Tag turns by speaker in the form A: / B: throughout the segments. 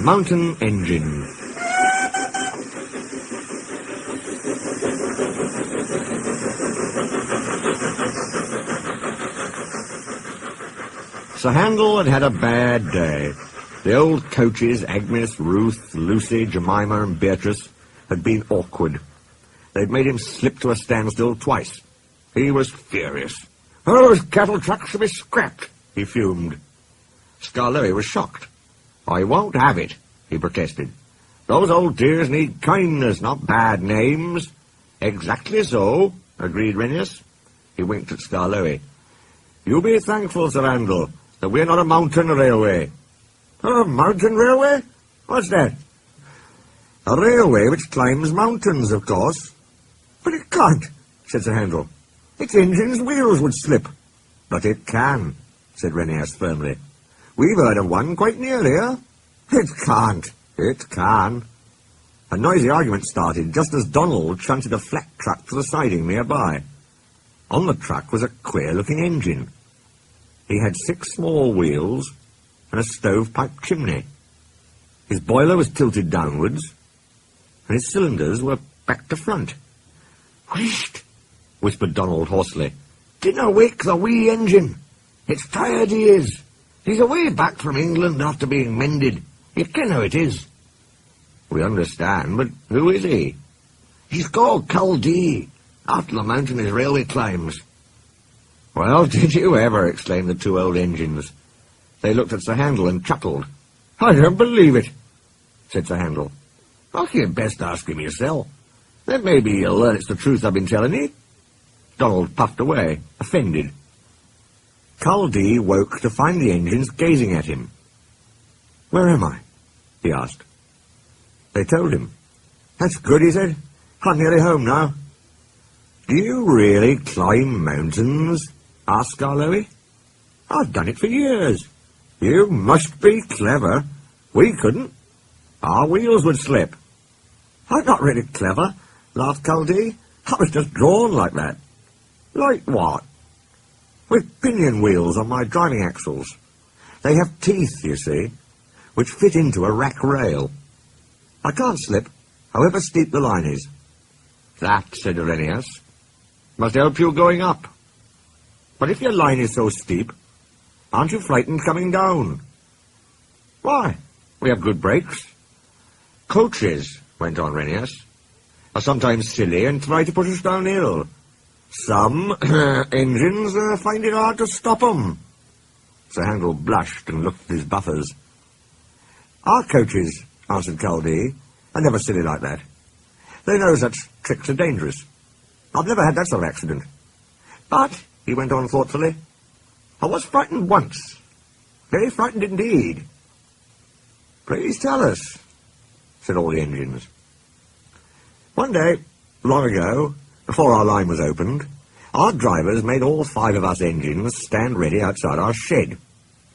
A: Mountain Engine. Sir Handel had had a bad day. The old coaches, Agnes, Ruth, Lucy, Jemima and Beatrice, had been awkward. They'd made him slip to a standstill twice. He was furious. "Those cattle trucks should be scrapped," he fumed. Skarloey was shocked. "I won't have it," he protested. "Those old dears need kindness, not bad names." "Exactly so," agreed Renius. He winked at Skarloey. "You be thankful, Sir Handel, that we're not a mountain railway." "A mountain railway? What's that?" "A railway which climbs mountains, of course." "But it can't," said Sir Handel. "Its engine's wheels would slip." "But it can," said Renius firmly. "We've heard of one quite near here." "It can't." "It can." A noisy argument started just as Donald shunted a flat truck to the siding nearby. On the truck was a queer-looking engine. He had 6 small wheels and a stovepipe chimney. His boiler was tilted downwards, and his cylinders were back to front. "Whisht!" whispered Donald hoarsely. "Dinna wake the wee engine. It's tired he is. He's away back from England after being mended. You ken how it is." "We understand, but who is he?" "He's called Culdee, after the mountain his railway climbs." "Well, did you ever?" exclaimed the 2 old engines. They looked at Sir Handel and chuckled. "I don't believe it," said Sir Handel. "Oh, you'd best ask him yourself. Then maybe you'll learn it's the truth I've been telling you." Donald puffed away, offended. Culdee woke to find the engines gazing at him. "Where am I?" he asked. They told him. "That's good," he said. "I'm nearly home now." "Do you really climb mountains?" asked Skarloey. "I've done it for years." "You must be clever. We couldn't. Our wheels would slip." "I'm not really clever," laughed Culdee. "I was just drawn like that." "Like what?" "With pinion wheels on my driving axles. They have teeth, you see, which fit into a rack rail. I can't slip, however steep the line is." "That," said Renius, "must help you going up. But if your line is so steep, aren't you frightened coming down?" "Why? We have good brakes." "Coaches," went on Renius, "are sometimes silly and try to push us downhill. Some engines find it hard to stop 'em." Sir Handel blushed and looked at his buffers. "Our coaches," answered Culdee, "are never silly like that. They know such tricks are dangerous. I've never had that sort of accident. But," he went on thoughtfully, "I was frightened once. Very frightened indeed." "Please tell us," said all the engines. "One day, long ago, before our line was opened, our drivers made all 5 of us engines stand ready outside our shed.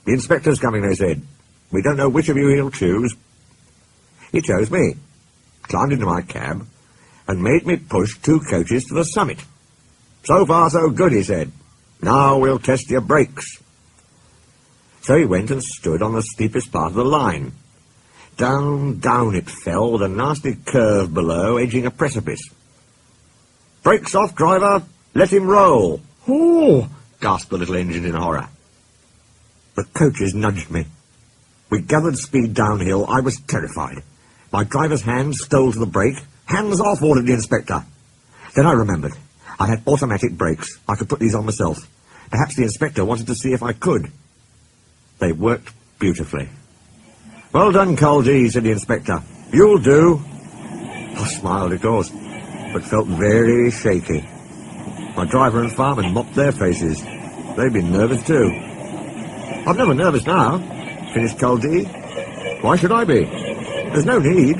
A: 'The inspector's coming,' they said. 'We don't know which of you he'll choose.' He chose me, climbed into my cab, and made me push 2 coaches to the summit. 'So far, so good,' he said. 'Now we'll test your brakes.' So he went and stood on the steepest part of the line. Down, down it fell, with a nasty curve below, edging a precipice. 'Brakes off, driver! Let him roll!' "Oh!" gasped the little engine in horror. The coaches nudged me. We gathered speed downhill. I was terrified. My driver's hand stole to the brake. "Hands off!" ordered the inspector. Then I remembered. I had automatic brakes. I could put these on myself. Perhaps the inspector wanted to see if I could. They worked beautifully. "Well done, Culdee," said the inspector. "You'll do." I smiled, of course, but felt very shaky. My driver and fireman mopped their faces. They'd been nervous too. "I'm never nervous now," finished Culdee. "Why should I be? There's no need."